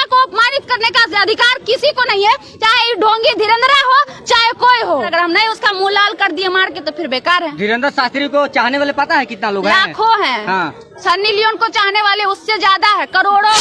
महिला को अपमानित करने का अधिकार किसी को नहीं है, चाहे ढोंगी धीरेन्द्र हो चाहे कोई हो। अगर हम नहीं उसका मुंह लाल कर दिए मार के तो फिर बेकार है। धीरेन्द्र शास्त्री को चाहने वाले पता है कितना लोग हैं? लाखों हैं। हाँ। सन्नी लियोन को चाहने वाले उससे ज्यादा है, करोड़ों।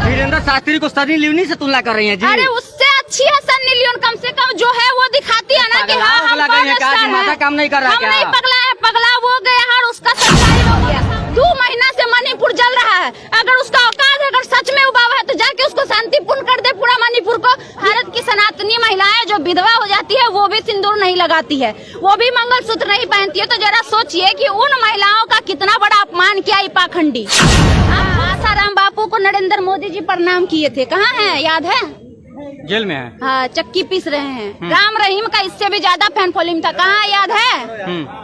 धीरेन्द्र शास्त्री को सनी लियोनी से तुलना कर रही है जी। अरे उससे अच्छी है सन्नी लियोन, कम से कम जो है वो दिखाती है ना कि हाँ हम माथा काम नहीं कर रहा। हम नहीं पगला है, पगला वो गया है और उसका सच्चाई हो गया। 2 महीना से मणिपुर जल रहा है, अगर उसका औकात अगर सच में उबावा है तो जाके उसको शांतिपूर्ण कर दे पूरा मणिपुर को। भारत की सनातनी महिलाएं जो विधवा हो जाती है वो भी सिंदूर नहीं लगाती है, वो भी मंगलसूत्र नहीं पहनती है। तो जरा सोचिए कि उन महिलाओं का कितना बड़ा अपमान किया ये पाखंडी। आसाराम बापू को नरेंद्र मोदी जी प्रणाम किए थे, कहाँ है याद है? जेल में है। हाँ, चक्की पीस रहे हैं। राम रहीम का इससे भी ज्यादा फैन फॉलोइंग था, कहाँ याद है?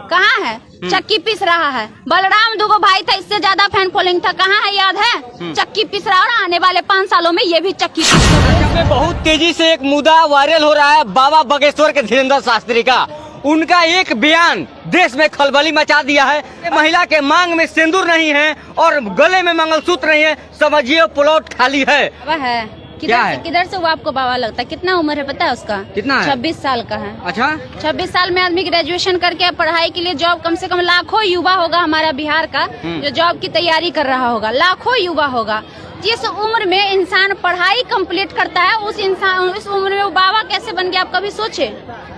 कहाँ है? चक्की पीस रहा है। बलराम दुगो भाई था, इससे ज्यादा फैन फॉलोइंग था, कहाँ है याद है? चक्की पीस रहा और आने वाले 5 सालों में ये भी चक्की पीस। बहुत तेजी से एक मुद्दा वायरल हो रहा है बाबा बागेश्वर के धीरेन्द्र शास्त्री का। उनका एक बयान देश में खलबली मचा दिया है। महिला के मांग में सिंदूर नहीं है और गले में मंगलसूत्र नहीं है, समझिए प्लॉट खाली है। वह है किधर से वो आपको बाबा लगता है? कितना उम्र है पता है उसका? कितना है? 26 साल का है। अच्छा, 26 साल में आदमी ग्रेजुएशन करके पढ़ाई के लिए जॉब, कम से कम लाखों युवा होगा हमारा बिहार का जो जॉब की तैयारी कर रहा होगा, लाखों युवा होगा। जिस उम्र में इंसान पढ़ाई कंप्लीट करता है उस उम्र में वो बाबा कैसे बन गया, आप कभी सोचे?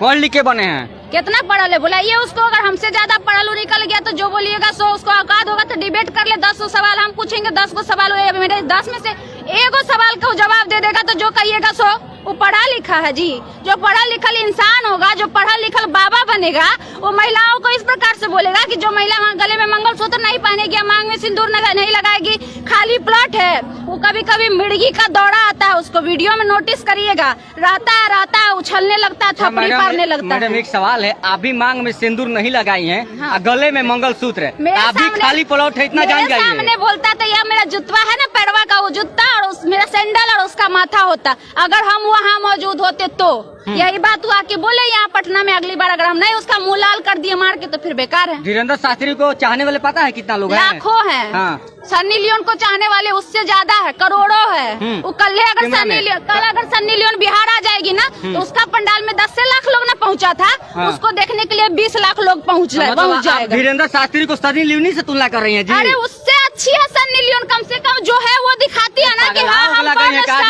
पढ़ लिख के बने हैं। कितना पढ़ा है बुलाइए उसको, अगर हमसे ज्यादा पढ़ा निकल गया तो जो बोलिएगा सो उसको औकात होगा तो डिबेट कर ले। 10 सवाल हम पूछेंगे, 10 को सवाल मेरे 10 में से 1 सवाल का जवाब दे देगा तो जो कहिएगा सो वो पढ़ा लिखा है जी। जो पढ़ा लिखल इंसान होगा, जो पढ़ा लिखल बाबा बनेगा, वो महिलाओं को इस प्रकार से बोलेगा कि जो महिला गले में मंगलसूत्र नहीं पहनेगी, मांग में सिंदूर नहीं लगाएगी, खाली प्लॉट है। वो कभी कभी मिर्गी का दौड़ा आता है, उसको वीडियो में नोटिस करिएगा, रहता है उछलने लगता है, थप्पड़ी मारने लगता है। मैडम एक सवाल है, आप भी मांग में सिंदूर नहीं लगाई हैं, हाँ। गले में मंगलसूत्र है, आप भी खाली प्लॉट है, इतना जान जाइए। सामने बोलता था यह मेरा जुत्ता है ना, पैरवा का वो जुत्ता और मेरा सैंडल और उसका माथा होता, अगर हम वहाँ मौजूद होते तो यही बात हुआ कि बोले यहाँ पटना में अगली बार अगर हम नहीं उसका मुंह लाल कर दिए मार के तो फिर बेकार है। धीरेन्द्र शास्त्री को चाहने वाले पता है कितना लोग हैं? लाखों हैं। हाँ। सन्नी लियोन को चाहने वाले उससे ज्यादा है, करोड़ों है। वो कल अगर सन्नी लियोन बिहार आ जाएगी ना तो उसका पंडाल में 10 से लाख लोग ना पहुंचा था, हाँ। उसको देखने के लिए 20 लाख लोग पहुंच जाएगा। धीरेन्द्र शास्त्री को सन्नी लियोनी से तुलना कर रही है जी। अरे उससे अच्छी है सन्नी लियोन, कम से कम जो है वो दिखाती है ना कि हाँ हम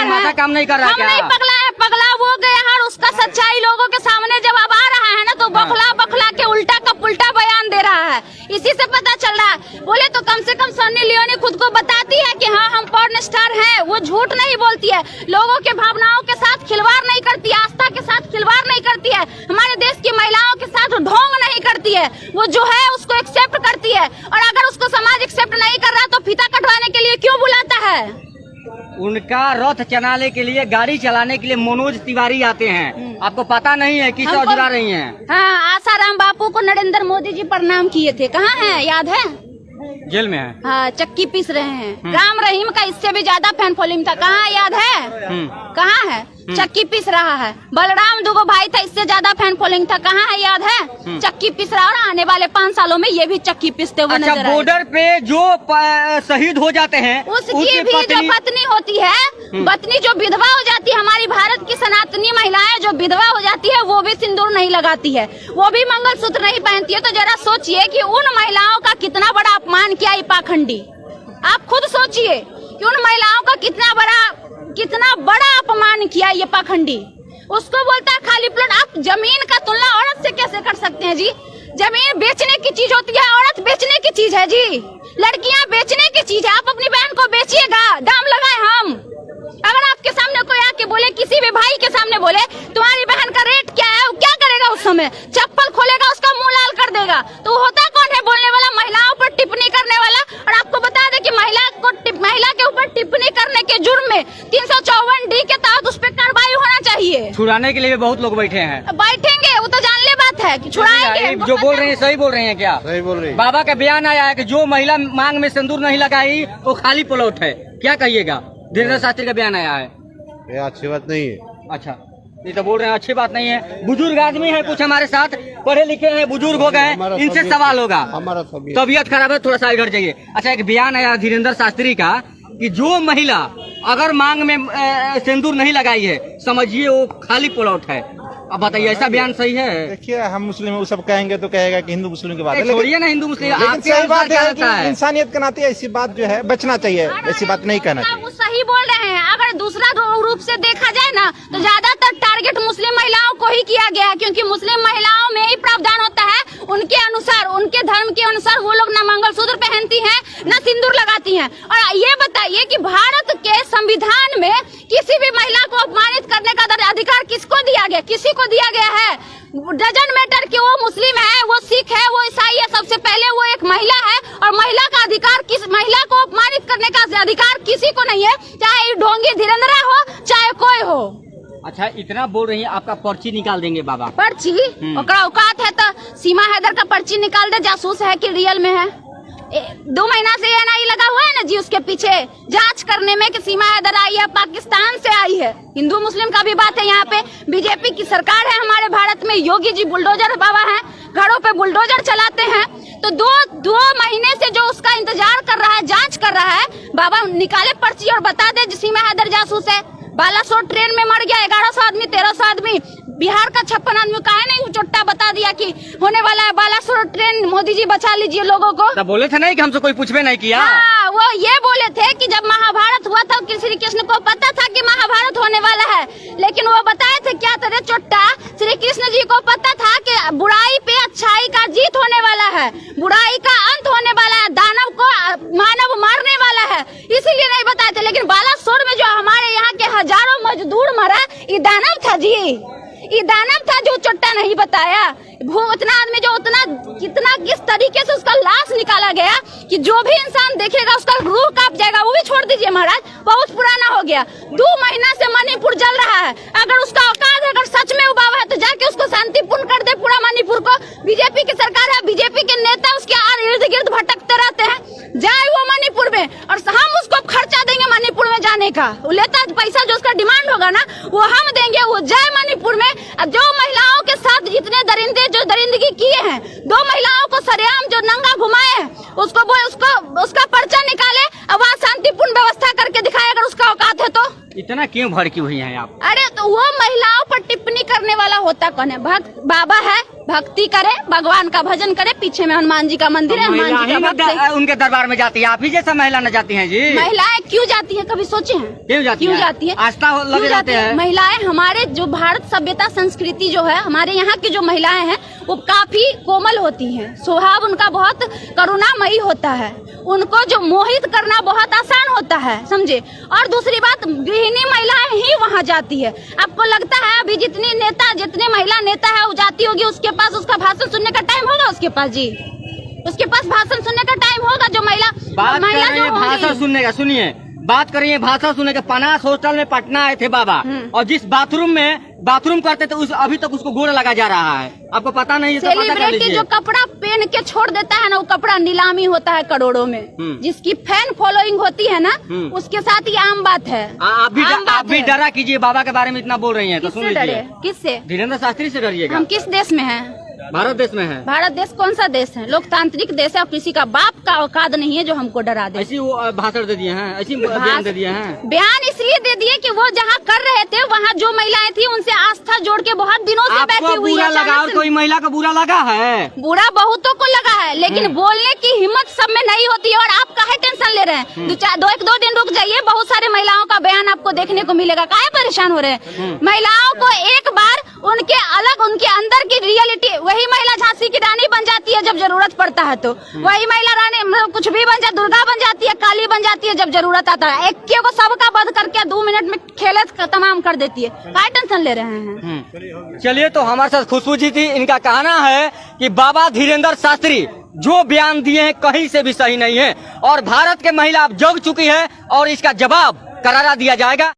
माथा काम नहीं कर रहा। हम नहीं पगला है, पगला वो गया है और उसका सच्चाई लोगों के सामने जब अब आ रहा है ना तो बखला के उल्टा का पुल्टा बयान दे रहा है। इसी से पता चल रहा है। बोले तो कम से कम सन्नी लियोनी खुद को बताती है कि हाँ हम पॉर्न स्टार हैं, वो झूठ नहीं बोलती है, लोगों के भावनाओं के साथ खिलवाड़ नहीं करती है, आस्था के साथ खिलवाड़ नहीं करती है, हमारे देश की महिलाओं के साथ ढोंग नहीं करती है, वो जो है उसको एक्सेप्ट करती है। और अगर उसको समाज एक्सेप्ट नहीं कर रहा तो फीता कटवाने के लिए क्यों बुलाता है? उनका रथ चलाने के लिए, गाड़ी चलाने के लिए मनोज तिवारी आते हैं, आपको पता नहीं है किस जुड़ा रही हैं? हाँ, आसाराम बापू को नरेंद्र मोदी जी प्रणाम किए थे, कहाँ है याद है? जेल में है। हाँ, चक्की पीस रहे हैं। राम रहीम का इससे भी ज्यादा फैन फॉलोइंग था, कहाँ याद है? कहाँ है? चक्की पीस रहा है। बलराम दुगो भाई था, इससे ज्यादा फैन फॉलोइंग था, कहाँ है याद है? चक्की पीस रहा और आने वाले 5 सालों में ये भी चक्की पीसते हुए नजर आएगा। बॉर्डर पे जो शहीद हो जाते हैं उसकी भी जो पत्नी होती है, पत्नी जो विधवा हो जाती है, हमारी भारत की सनातनी महिलाएं जो विधवा हो जाती है वो भी सिंदूर नहीं लगाती है, वो भी मंगलसूत्र नहीं पहनती है। तो जरा सोचिए कि उन महिलाओं का कितना बड़ा अपमान किया ये पाखंडी। आप खुद सोचिए कि उन महिलाओं का कितना बड़ा अपमान किया ये पाखंडी। उसको बोलता है खाली प्लॉट। आप जमीन का तुलना औरत से कैसे कर सकते हैं जी? जमीन बेचने की चीज होती है, औरत बेचने की चीज है जी, लड़कियां बेचने की चीज है। आप अपनी बहन को बेचिएगा, दाम लगाए हम। अगर आपके सामने कोई आके बोले, किसी भी भाई के सामने बोले तुम्हारी बहन का रेट क्या है, वो क्या करेगा उस समय? चप्पल खोलेगा, उसका मुंह लाल कर देगा। तो होता कौन है बोलने वाला? महिलाओं पर टिप्पणी करने वाला। और आपको बता दें कि महिला के ऊपर टिप्पणी करने के जुर्म में 354D के तहत उस पर कार्रवाई होना चाहिए। छुड़ाने के लिए भी बहुत लोग बैठे हैं। बैठेंगे, वो तो जानले बात है कि छुड़ाएंगे। जो बोल रहे हैं सही बोल रहे हैं क्या? सही बोल रही है। बाबा का बयान आया है कि जो महिला मांग में सिंदूर नहीं लगाई वो खाली प्लॉट है, क्या कहिएगा? धीरेन्द्र शास्त्री का बयान आया है, ये अच्छी बात नहीं है। अच्छा, ये तो बोल रहे हैं अच्छी बात नहीं है। बुजुर्ग आदमी है कुछ हमारे साथ, पढ़े लिखे हैं, बुजुर्ग हो गए, इनसे सवाल होगा। हमारा तबीयत खराब है, थोड़ा सा इधर जाइए। अच्छा, एक बयान आया धीरेन्द्र शास्त्री का कि जो महिला अगर मांग में सिंदूर नहीं लगाई है, समझिए वो खाली प्लॉट है। अब बताइए, ऐसा बयान सही है? देखिए, हम मुस्लिम वो सब कहेंगे तो कहेगा कि हिंदू मुस्लिम की बात है, छोड़िए ना हिंदू मुस्लिम, लेकिन आपके सही बात क्या है रहता है? कि इंसानियत के नाते ऐसी बात जो है बचना चाहिए, ऐसी बात नहीं कहना चाहिए। वो सही बोल रहे हैं। अगर दूसरा रूप से देखा जाए ना, तो ज्यादातर टारगेट मुस्लिम महिलाओं को ही किया गया है, क्योंकि मुस्लिम महिलाओं में ही प्रावधान होता है, उनके अनुसार, उनके धर्म के अनुसार वो लोग न मंगलसूत्र पहनती हैं, न सिंदूर लगाती हैं। और ये बताइए कि भारत के संविधान में किसी भी महिला को अपमानित करने का अधिकार किसको दिया गया? किसी को दिया गया है? डजन मैटर कि वो मुस्लिम है, वो सिख है, वो ईसाई है, सबसे पहले वो एक महिला है, और महिला का अधिकार, किस महिला को अपमानित करने का अधिकार किसी को नहीं है, चाहे ढोंगी धीरेन्द्रा हो, चाहे कोई हो। अच्छा, इतना बोल रही है, आपका पर्ची निकाल देंगे बाबा। पर्ची ओकरा औकात है तो सीमा हैदर का पर्ची निकाल दे, जासूस है कि रियल में है। 2 महीना से एनआई लगा हुआ है ना जी, उसके पीछे जांच करने में कि सीमा हैदर आई है, पाकिस्तान से आई है। हिंदू मुस्लिम का भी बात है। यहाँ पे बीजेपी की सरकार है हमारे भारत में, योगी जी बुलडोजर बाबा हैं, घरों पे बुलडोजर चलाते हैं। तो दो महीने से जो उसका इंतजार कर रहा है, जांच कर रहा है, बाबा निकाले पर्ची और बता दे सीमा हैदर जासूस है। बालासोर ट्रेन में मर गया 1100 आदमी, 1300 आदमी। बिहार का 56 आदमी काहे नहीं चोट्टा बता दिया कि होने वाला है बालासोर ट्रेन, मोदी जी बचा लीजिए लोगों को। तब बोले थे नहीं कि हमसे कोई पूछबे नहीं किया? हाँ, वो ये बोले थे कि जब महाभारत हुआ था श्री कृष्ण को पता था कि महाभारत होने वाला है, लेकिन वो बताए थे क्या तरह चोट्टा, श्री कृष्ण जी को पता था कि बुराई पे अच्छाई का जीत होने वाला है, बुराई का अंत होने वाला है, दानव को मानव मारने वाला है, इसीलिए नहीं बताए थे। लेकिन बालासोर में जो हमारे यहाँ के हजारों मजदूर मरा, ये दानव था जी, ये दानव था जो चोट्टा नहीं बताया। वो उतना आदमी जो उतना कितना किस तरीके से उसका लाश निकाला गया कि जो भी इंसान देखेगा उसका रूह कांप जाएगा। वो भी छोड़ दीजिए महाराज, बहुत पुराना हो गया। 2 महीना से मणिपुर जल रहा है। अगर उसका औकात है, अगर सच में उबावा है, तो जाके उसको शांतिपूर्ण कर दे पूरा मणिपुर को। बीजेपी की सरकार है, बीजेपी के नेता उसके इर्द गिर्द भटकते रहते हैं। जाए वो मणिपुर में, और हम उसको खर्चा देंगे मणिपुर में जाने का। वो लेता पैसा, जो उसका डिमांड होगा ना वो हम देंगे, वो जाए मणिपुर में। जो महिलाओं के साथ जितने दरिंदे जो दरिंदगी किए हैं, 2 महिलाओं को सरेआम जो नंगा घुमाए हैं, उसका पर्चा निकाले, अब वहाँ शांतिपूर्ण व्यवस्था करके दिखाए, अगर उसका औकात है तो। इतना क्यों भड़की हुई हैं आप? अरे तो वो महिलाओं पर टिप्पणी करने वाला होता कौन है? भक्त बाबा है, भक्ति करे, भगवान का भजन करे, पीछे में हनुमान जी का मंदिर है, हनुमान जी का भक्त है। उनके दरबार में जाती है, आप ही जैसा महिला न जाती हैं जी? महिलाएं क्यों जाती हैं, कभी सोचे हैं? क्यों जाती है? आस्था लगे जाते हैं। महिलाएं, हमारे जो भारत सभ्यता संस्कृति जो है, हमारे यहाँ की जो महिलाएं हैं वो काफी कोमल होती हैं, स्वभाव उनका बहुत करुणामयी होता है, उनको जो मोहित करना बहुत आसान होता है, समझे। और दूसरी बात, गृहिणी महिलाएं ही वहाँ जाती है। आपको लगता है अभी जितने महिला नेता है वो जाती होगी, उसके पास उसका भाषण सुनने का टाइम होगा? उसके पास जी, उसके पास भाषण सुनने का टाइम होगा? जो महिला जो भाषण सुनने का, सुनिए बात करिए भाषा सुनने के। पनास होटल में पटना आए थे बाबा, और जिस बाथरूम करते थे अभी तक उसको गोड़ लगा जा रहा है। आपको पता नहीं है तो पता कर लीजिए। जो कपड़ा पहन के छोड़ देता है ना, वो कपड़ा नीलामी होता है करोड़ों में। जिसकी फैन फॉलोइंग होती है ना, उसके साथ ये आम बात है। आप भी डरा कीजिए, बाबा के बारे में इतना बोल रही हैं तो सुन लीजिए। किससे? धीरेन्द्र शास्त्री से डरिएगा। हम किस देश में हैं? भारत देश में है। भारत देश कौन सा देश है? लोकतांत्रिक देश है, और किसी का बाप का औकात नहीं है जो हमको डरा दे। ऐसी वो भाषण दे दिए हैं, ऐसी बयान दे दिए हैं। बयान इसलिए दे दिए कि वो जहाँ कर रहे थे वहाँ जो महिलाएं थी उनसे आस्था जोड़ के बहुत दिनों से बैठी हुई है। लगा और कोई महिला को बुरा लगा है? बुरा बहुतों को लगा है, लेकिन बोलने की हिम्मत सब में नहीं होती है। और आप काहे टेंशन ले रहे हैं? 2 दिन रुक जाइए, बहुत सारे महिलाओं का बयान आपको देखने को मिलेगा। काहे परेशान हो रहे हैं? महिलाओं को एक बार उनके अंदर की रियलिटी, वही महिला झांसी की रानी बन जाती है जब जरूरत पड़ता है, तो वही महिला रानी कुछ भी बन जाती, दुर्गा बन जाती है, काली बन जाती है जब जरूरत आता है। एक को सबका वध करके 2 मिनट में खेल तमाम कर देती है। क्या टेंशन ले रहे हैं? चलिए, तो हमारे साथ खुशबू जी थी। इनका कहना है कि बाबा धीरेन्द्र शास्त्री जो बयान दिए हैं कहीं से भी सही नहीं है, और भारत के महिला अब जग चुकी है और इसका जवाब करारा दिया जाएगा।